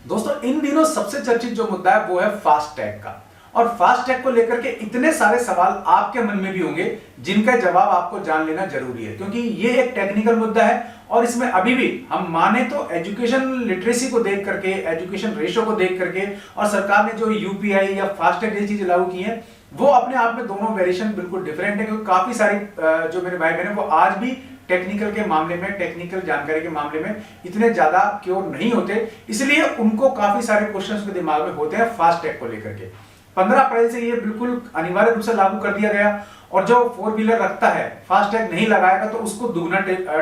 दोस्तों इन दिनों सबसे चर्चित जो मुद्दा है वो है फास्टैग का। और फास्टैग को लेकर के इतने सारे सवाल आपके मन में भी होंगे जिनका जवाब आपको जान लेना जरूरी है, क्योंकि ये एक टेक्निकल मुद्दा है और इसमें अभी भी हम माने तो एजुकेशन लिटरेसी को देख करके, एजुकेशन रेशियो को देख करके और सरकार ने जो यूपीआई या फास्टैग जैसी चीजें लागू की हैं वो अपने आप में दोनों वेरिएशन बिल्कुल डिफरेंट है। क्योंकि काफी सारी जो मेरे भाई बहन है वो आज भी टेक्निकल के मामले में, टेक्निकल जानकारी के मामले में इतने ज्यादा क्योर नहीं होते, इसलिए उनको काफी सारे क्वेश्चंस के दिमाग में होते हैं फास्टैग को लेकर के। 15 अप्रैल से ये बिल्कुल अनिवार्य रूप से लागू कर दिया गया और जो 4 व्हीलर रखता है फास्टैग नहीं लगाएगा तो उसको दुगना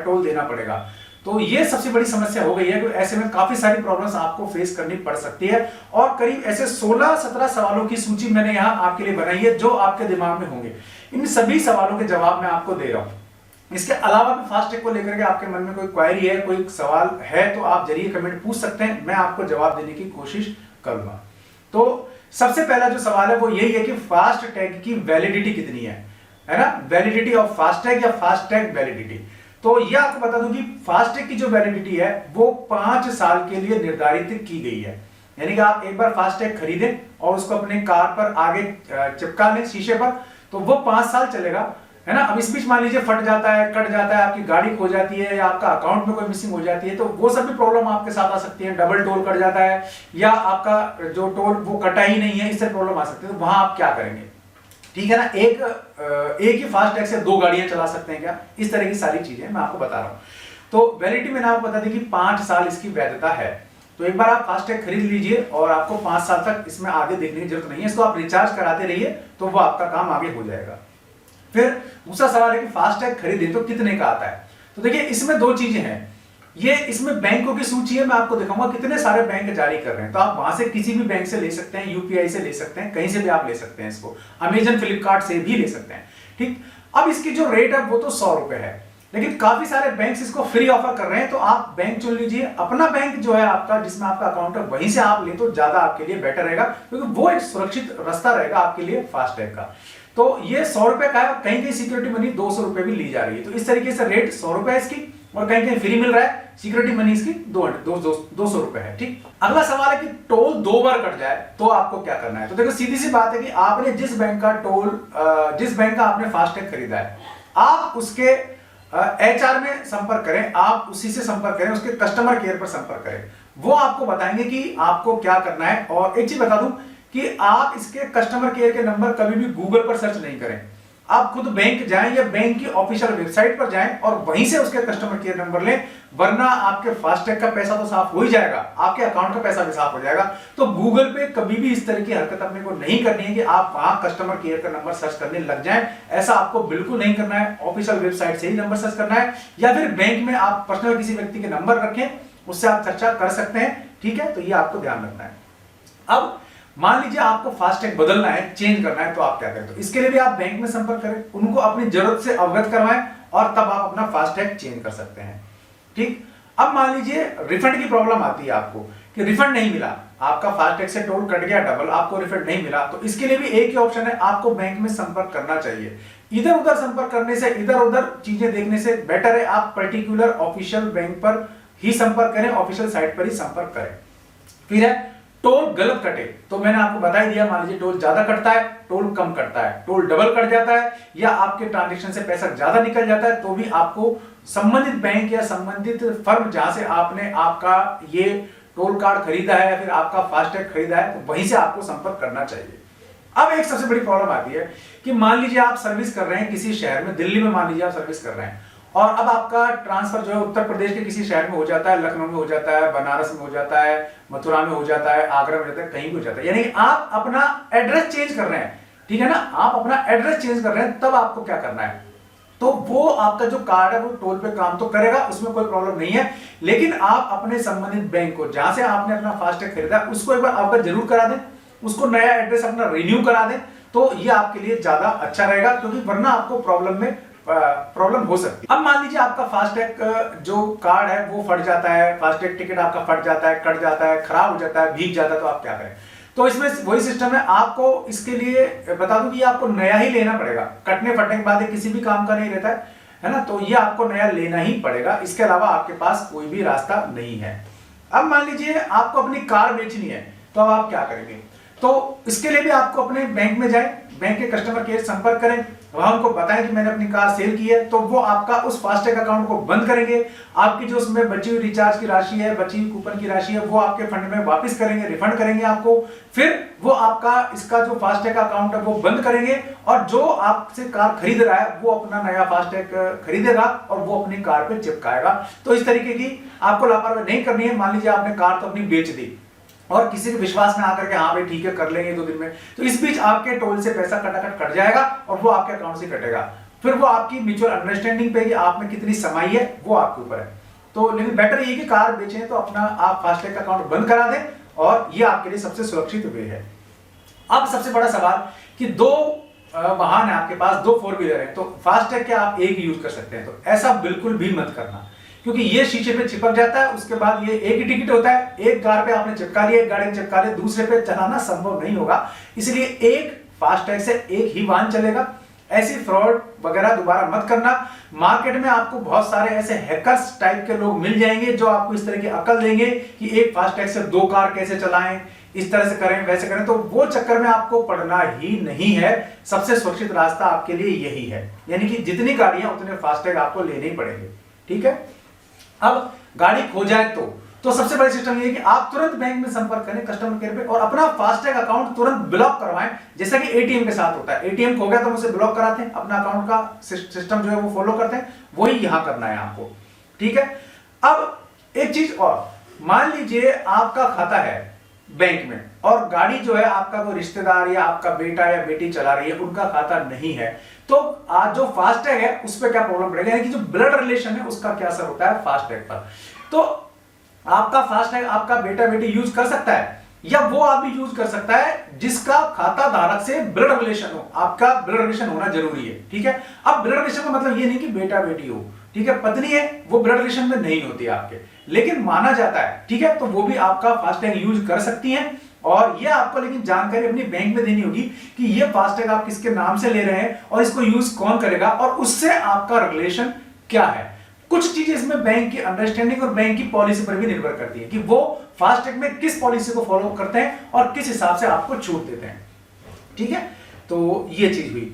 टोल देना पड़ेगा। तो ये सबसे बड़ी समस्या हो गई है कि ऐसे में काफी सारी प्रॉब्लम्स आपको फेस करनी पड़ सकती है और करीब ऐसे 16-17 सवालों की सूची मैंने यहाँ आपके लिए बनाई है जो आपके दिमाग में होंगे। इन सभी सवालों के जवाब मैं आपको दे रहा हूं। इसके अलावा भी फास्टैग को लेकर के आपके मन में कोई क्वेरी है, कोई सवाल है तो आप जरिए कमेंट पूछ सकते हैं, मैं आपको जवाब देने की कोशिश करूंगा। तो सबसे पहला जो सवाल है वो यही है कि फास्टैग की वैलिडिटी कितनी है ना, वैलिडिटी ऑफ फास्टैग या फास्टैग वैलिडिटी। तो ये आपको बता दूं कि फास्टैग की जो वैलिडिटी है वो 5 साल के लिए निर्धारित की गई है। यानी कि आप एक बार फास्टैग खरीदें और उसको अपने कार पर आगे चिपका लें शीशे पर तो वो 5 साल चलेगा, है ना। अब इस बीच मान लीजिए फट जाता है, कट जाता है, आपकी गाड़ी खो जाती है या आपका अकाउंट में कोई मिसिंग हो जाती है तो वो सब भी प्रॉब्लम आपके साथ आ सकती है। डबल टोल कट जाता है या आपका जो टोल वो कटा ही नहीं है, इससे प्रॉब्लम आ सकती है। तो वहां आप क्या करेंगे, ठीक है ना। एक ही फास्टैग से 2 गाड़ियां चला सकते हैं क्या, इस तरह की सारी चीजें मैं आपको बता रहा हूं। तो वैलिडिटी मैंने आपको बता दी कि 5 साल इसकी वैधता है। तो एक बार आप फास्टैग खरीद लीजिए और आपको 5 साल तक इसमें आगे देखने की जरूरत नहीं है, इसको आप रिचार्ज कराते रहिए तो वो आपका काम आगे हो जाएगा। फिर दूसरा सवाल है कि फास्टैग खरीदे तो कितने का आता है। तो देखिए इसमें 2 चीजें हैं, ये इसमें बैंकों की सूची है, मैं आपको दिखाऊंगा कितने सारे बैंक जारी कर रहे हैं। तो आप वहां से किसी भी बैंक से ले सकते हैं, यूपीआई से ले सकते हैं, कहीं से भी आप ले सकते हैं, इसको अमेजन फ्लिपकार्ट से भी ले सकते हैं। ठीक, अब इसकी जो रेट है वो तो 100 रुपए है, लेकिन काफी सारे बैंक इसको फ्री ऑफर कर रहे हैं। तो आप बैंक चुन लीजिए, अपना बैंक जो है आपका जिसमें आपका अकाउंट है वहीं से आप ले तो ज्यादा आपके लिए बेटर रहेगा, क्योंकि वो एक सुरक्षित रास्ता रहेगा आपके लिए फास्टैग का। तो ये 100 रुपए का है, कहीं कहीं सिक्योरिटी मनी 200 रुपए भी ली जा रही है। तो इस तरीके से रेट 100 रुपए इसकी और कहीं कहीं फ्री मिल रहा है, सिक्योरिटी मनी इसकी 200 रुपए है। ठीक, अगला सवाल है कि टोल 2 बार कट जाए तो आपको क्या करना है। तो देखो सीधी सी बात है कि आपने जिस बैंक का आपने फास्टैग खरीदा है आप उसके एचआर में संपर्क करें, आप उसी से संपर्क करें, उसके कस्टमर केयर पर संपर्क करें, वो आपको बताएंगे कि आपको क्या करना है। और एक चीज बता दूं कि आप इसके कस्टमर केयर के नंबर कभी भी गूगल पर सर्च नहीं करें, आप खुद बैंक जाएं या बैंक की ऑफिशियल वेबसाइट पर जाएं और वहीं से उसके कस्टमर केयर नंबर लें, वरना आपके फास्टैग का पैसा तो साफ हो ही जाएगा, आपके अकाउंट का पैसा भी साफ हो जाएगा। तो गूगल पे कभी भी इस तरह की हरकत अपने को नहीं करनी है कि आप वहां कस्टमर केयर का नंबर सर्च करने लग जाएं, ऐसा आपको बिल्कुल नहीं करना है। ऑफिशियल वेबसाइट से ही नंबर सर्च करना है या फिर बैंक में आप पर्सनल किसी व्यक्ति के नंबर रखें, उससे आप चर्चा कर सकते हैं। ठीक है, तो ये आपको ध्यान रखना है। अब मान लीजिए आपको फास्टैग बदलना है, चेंज करना है, तो आप क्या करें। तो इसके लिए भी आप बैंक में संपर्क करें, उनको अपनी जरूरत से अवगत करवाएं और तब आप अपना फास्टैग चेंज कर सकते हैं। ठीक, अब मान लीजिए रिफंड की प्रॉब्लम आती है आपको कि रिफंड नहीं मिला, आपका फास्टैग से टोल कट गया डबल, आपको रिफंड नहीं मिला, तो इसके लिए भी एक ही ऑप्शन है, आपको बैंक में संपर्क करना चाहिए। इधर उधर संपर्क करने से, इधर उधर चीजें देखने से बेटर है आप पर्टिकुलर ऑफिशियल बैंक पर ही संपर्क करें, ऑफिशियल साइट पर ही संपर्क करें। फिर है टोल गलत कटे, तो मैंने आपको बता ही दिया, मान लीजिए टोल ज्यादा कटता है, टोल कम कटता है, टोल डबल कट जाता है या आपके ट्रांजैक्शन से पैसा ज्यादा निकल जाता है, तो भी आपको संबंधित बैंक या संबंधित फर्म जहां से आपने आपका ये टोल कार्ड खरीदा है या फिर आपका फास्टैग खरीदा है, तो वहीं से आपको संपर्क करना चाहिए। अब एक सबसे बड़ी प्रॉब्लम आती है कि मान लीजिए आप सर्विस कर रहे हैं किसी शहर में, दिल्ली में मान लीजिए आप सर्विस कर रहे हैं और अब आपका ट्रांसफर जो है उत्तर प्रदेश के किसी शहर में हो जाता है, लखनऊ में हो जाता है, बनारस में हो जाता है, मथुरा में हो जाता है, आगरा में हो जाता है, कहीं भी हो जाता है, यानी आप अपना एड्रेस चेंज कर रहे हैं। ठीक है ना, आप अपना एड्रेस चेंज कर रहे हैं, तब आपको क्या करना है, तो वो आपका जो कार्ड है वो टोल पे काम तो करेगा, उसमें कोई प्रॉब्लम नहीं है, लेकिन आप अपने संबंधित बैंक को जहां से आपने अपना फास्टैग खरीदा उसको एक बार अवगत जरूर करा दें, उसको नया एड्रेस अपना रिन्यू करा दें, तो ये आपके लिए ज्यादा अच्छा रहेगा, क्योंकि वरना आपको प्रॉब्लम हो सकती है। अब मान लीजिए आपका फास्टैग जो कार्ड है वो फट जाता है, फास्टैग टिकट आपका फट जाता है, कट जाता है, खराब हो जाता है, भीग जाता है, तो आप क्या करें। तो इसमें वही सिस्टम है, आपको इसके लिए बता दूं कि आपको नया ही लेना पड़ेगा, कटने फटने के बाद किसी भी काम का नहीं रहता है ना, तो ये आपको नया लेना ही पड़ेगा, इसके अलावा आपके पास कोई भी रास्ता नहीं है। अब मान लीजिए आपको अपनी कार बेचनी है, तो अब आप क्या करेंगे? तो इसके लिए भी आपको अपने बैंक में जाएं, बैंक के कस्टमर केयर संपर्क करें, वहां उनको बताएं कि मैंने अपनी कार सेल की है, तो वो आपका उस फास्टैग अकाउंट को बंद करेंगे। आपकी जो उसमें बची हुई रिचार्ज की राशि है, बची हुई कूपन की राशि है, वो आपके फंड में वापस करेंगे, रिफंड करेंगे आपको। फिर वो आपका इसका जो फास्टैग अकाउंट है वो बंद करेंगे, और जो आपसे कार खरीद रहा है वो अपना नया फास्टैग खरीदेगा और वो अपनी कार पे चिपकाएगा। तो इस तरीके की आपको लापरवाही नहीं करनी है। मान लीजिए आपने कार तो अपनी बेच दी और किसी के विश्वास में आकर के हाँ भाई ठीक है कर लेंगे 2 दिन में, तो इस बीच आपके टोल से पैसा कटाकट कट जाएगा और वो आपके अकाउंट से कटेगा। फिर वो आपकी म्यूचुअल अंडरस्टैंडिंग पे कि आपने कितनी समाई है वो आपके ऊपर है। तो लेकिन बेटर ये कि कार बेचें तो अपना आप फास्टैग का अकाउंट बंद करा दें, और ये आपके लिए सबसे सुरक्षित वे है। अब सबसे बड़ा सवाल कि 2 वाहन है आपके पास, 2 4 व्हीलर है, तो फास्टैग क्या आप एक ही यूज कर सकते हैं? तो ऐसा बिल्कुल भी मत करना, क्योंकि ये शीशे पे चिपक जाता है, उसके बाद ये एक ही टिकट होता है। एक कार पे आपने चिपका लिया, एक गाड़ी में चिपका लिया, दूसरे पे चलाना संभव नहीं होगा। इसलिए एक फास्टैग से एक ही वाहन चलेगा। ऐसी फ्रॉड वगैरह दोबारा मत करना। मार्केट में आपको बहुत सारे ऐसे हैकर्स टाइप के लोग मिल जाएंगे जो आपको इस तरह की अकल देंगे कि एक फास्टैग से 2 कार कैसे चलाएं, इस तरह से करें वैसे करें। तो वो चक्कर में आपको पड़ना ही नहीं है। सबसे सुरक्षित रास्ता आपके लिए यही है, यानी कि जितनी गाड़ियां उतने फास्टैग आपको लेने ही पड़ेंगे। ठीक है। अब गाड़ी खो जाए तो सबसे बड़ी सिस्टम ये है कि आप तुरंत बैंक में संपर्क करें कस्टमर केयर पे, और अपना फास्टैग अकाउंट तुरंत ब्लॉक करवाएं, जैसा कि एटीएम के साथ होता है। एटीएम खो गया तो उसे ब्लॉक कराते हैं, अपना अकाउंट का सिस्टम जो है वो फॉलो करते हैं, वही यहां करना है आपको। ठीक है। अब एक चीज और, मान लीजिए आपका खाता है बैंक में और गाड़ी जो है आपका कोई रिश्तेदार या आपका बेटा या बेटी चला रही है, उनका खाता नहीं है, तो आज जो फास्टैग है उस पर क्या प्रॉब्लम पड़ेगा, यानी कि जो ब्लड रिलेशन है उसका क्या असर होता है फास्टैग पर। तो आपका फास्टैग आपका बेटा बेटी यूज कर सकता है, या वो आप भी यूज कर सकता है जिसका खाता धारक से ब्लड रिलेशन हो। आपका ब्लड रिलेशन होना जरूरी है। ठीक है। अब ब्लड रिलेशन का मतलब ये नहीं कि बेटा बेटी हो, ठीक है, पत्नी है वो ब्लड रिलेशन में नहीं होती आपके, लेकिन माना जाता है। ठीक है। तो वो भी आपका फास्टैग यूज कर सकती है, और ये आपको लेकिन जानकारी अपनी बैंक में देनी होगी कि ये फास्टैग आप किसके नाम से ले रहे हैं और इसको यूज कौन करेगा, और उससे आपका रिलेशन क्या है। कुछ चीजें इसमें बैंक की अंडरस्टैंडिंग और बैंक की पॉलिसी पर भी निर्भर करती है कि वो फास्टैग में किस पॉलिसी को फॉलो करते हैं और किस हिसाब से आपको छूट देते हैं। ठीक है। तो ये चीज हुई।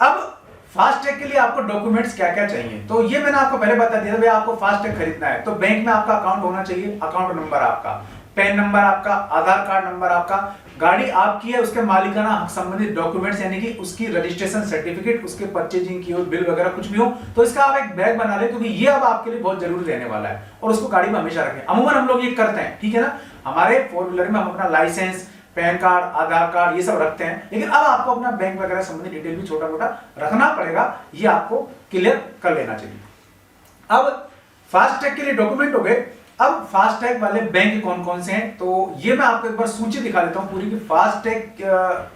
अब फास्टैग के लिए आपको डॉक्यूमेंट्स क्या क्या चाहिए, तो ये मैंने आपको पहले बता दिया। भाई आपको फास्टैग खरीदना है तो बैंक में आपका अकाउंट होना चाहिए, अकाउंट नंबर आपका, पैन नंबर आपका, आधार कार्ड नंबर आपका, गाड़ी आपकी है उसके मालिकाना हक संबंधित डॉक्यूमेंट्स यानी कि उसकी रजिस्ट्रेशन सर्टिफिकेट, उसके परचेजिंग की हो बिल वगैरह कुछ भी हो, तो इसका आप एक बैग बना ले, क्योंकि ये अब आपके लिए बहुत जरूरी रहने वाला है, और उसको गाड़ी में हमेशा रखें। अमूमन हम लोग ये करते हैं, ठीक है ना, हमारे 4 व्हीलर में हम अपना लाइसेंस, पैन कार्ड, आधार कार्ड ये सब रखते हैं, लेकिन अब आपको अपना बैंक वगैरह संबंधी डिटेल भी छोटा मोटा रखना पड़ेगा, ये आपको क्लियर कर लेना चाहिए। अब फास्टैग के लिए डॉक्यूमेंट हो गए। अब फास्टैग वाले बैंक कौन कौन से हैं, तो ये मैं आपको एक बार सूची दिखा देता हूं पूरी कि फास्टैग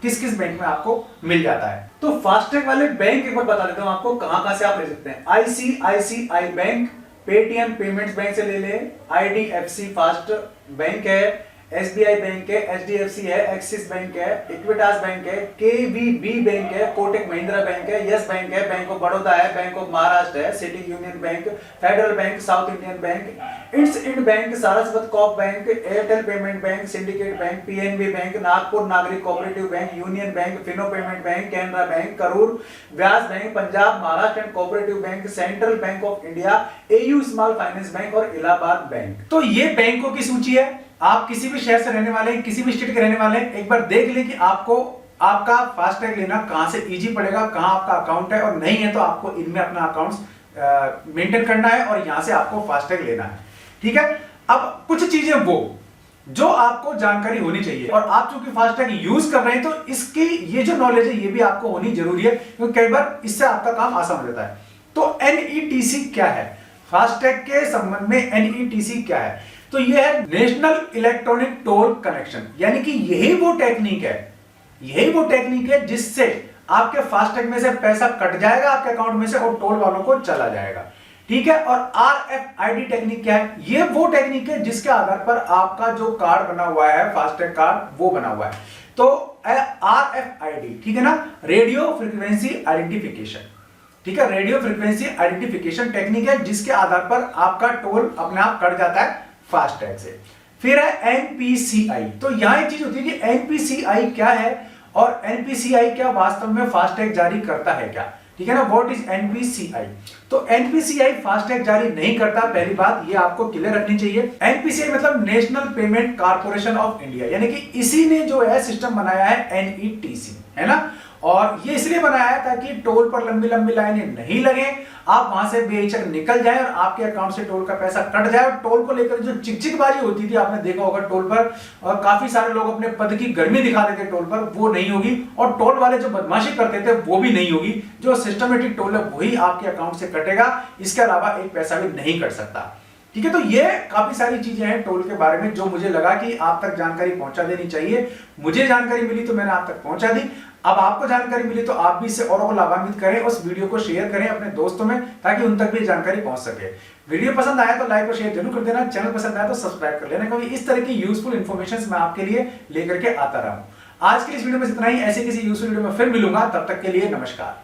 किस किस बैंक में आपको मिल जाता है। तो फास्टैग वाले बैंक एक बार बता देता हूं आपको कहां से आप ले सकते हैं। ICICI bank, Paytm payments bank से ले ले, आईडीएफसी फास्ट बैंक है, एसबीआई बैंक है, एचडीएफसी है, एक्सिस बैंक है, इक्विटास बैंक है, केवीबी बैंक है, कोटक महिंद्रा बैंक है, यस बैंक है, बैंक ऑफ बड़ौदा है, बैंक ऑफ महाराष्ट्र है, City Union bank, Federal bank, South Indian bank, Ind bank, Saraswat coop bank, Airtel payment bank, Syndicate bank, PNB bank, Nagpur Nagarik cooperative bank, union bank, Fino payment bank, Canara bank, Karur Vyas bank, Punjab Maharashtra and cooperative bank, central bank of India, AU small finance bank और Allahabad bank. तो ये बैंकों की सूची है। आप किसी भी शहर से रहने वाले हैं, किसी भी स्टेट के रहने वाले हैं, एक बार देख लें कि आपको आपका फास्टैग लेना कहां से इजी पड़ेगा, कहां आपका अकाउंट है, और नहीं है तो आपको इनमें अपना अकाउंट मेंटेन करना है और यहां से आपको फास्टैग लेना है। ठीक है। अब कुछ चीजें वो जो आपको जानकारी होनी चाहिए, और आप चूंकि फास्टैग यूज कर रहे हैं तो इसकी ये जो नॉलेज है ये भी आपको होनी जरूरी है, क्योंकि कई बार इससे आपका काम आसान हो जाता है। तो एनईटीसी क्या है, फास्टैग के संबंध में एनईटीसी क्या है, तो यह है नेशनल इलेक्ट्रॉनिक टोल कनेक्शन, यानी कि यही वो टेक्निक है जिससे आपके फास्टैग में से पैसा कट जाएगा आपके अकाउंट में से और टोल वालों को चला जाएगा। ठीक है। और आरएफआईडी टेक्निक क्या है, ये वो टेक्निक है जिसके आधार पर आपका जो कार्ड बना हुआ है फास्टैग कार्ड वो बना हुआ है। तो आरएफआईडी, ठीक है ना, रेडियो फ्रीक्वेंसी आइडेंटिफिकेशन, ठीक है, रेडियो फ्रीक्वेंसी आइडेंटिफिकेशन टेक्निक है जिसके आधार पर आपका टोल अपने आप कट जाता है फास्टैग से। फिर है एनपीसीआई। तो यहां एक चीज होती है कि एनपीसीआई क्या है और एनपीसीआई क्या वास्तव में फास्टैग जारी करता है क्या, ठीक है ना। What is NPCI? तो एनपीसीआई फास्टैग जारी नहीं करता, पहली बात ये आपको क्लियर रखनी चाहिए। एनपीसीआई मतलब national payment corporation of India, यानी कि इसी ने जो है सिस्टम बनाया है एनईटीसी, है ना। और ये इसलिए बनाया है ताकि टोल पर लंबी लंबी लाइनें नहीं लगे, आप वहां से बेहिचक निकल जाए और आपके अकाउंट से टोल का पैसा कट जाए। और टोल को लेकर जो चिकचिकबाजी होती थी, आपने देखा होगा टोल पर, और काफी सारे लोग अपने पद की गर्मी दिखा देते टोल पर, वो नहीं होगी। और टोल वाले जो बदमाशी करते थे वो भी नहीं होगी। जो सिस्टमेटिक टोल है वही आपके अकाउंट से कटेगा, इसके अलावा एक पैसा भी नहीं कट सकता, ठीक है। तो ये काफी सारी चीजें हैं टोल के बारे में जो मुझे लगा कि आप तक जानकारी पहुंचा देनी चाहिए। मुझे जानकारी मिली तो मैंने आप तक पहुंचा दी। अब आपको जानकारी मिली तो आप भी इससे औरों को लाभान्वित करें, उस वीडियो को शेयर करें अपने दोस्तों में ताकि उन तक भी जानकारी पहुंच सके। वीडियो पसंद आया तो लाइक और शेयर जरूर कर देना, चैनल पसंद आया तो सब्सक्राइब कर लेना, क्योंकि इस तरह की यूजफुल इंफॉर्मेशन मैं आपके लिए लेकर के आता रहा हूं। आज के इस वीडियो में इतना ही, ऐसे किसी यूजफुल वीडियो में फिर मिलूंगा, तब तक के लिए नमस्कार।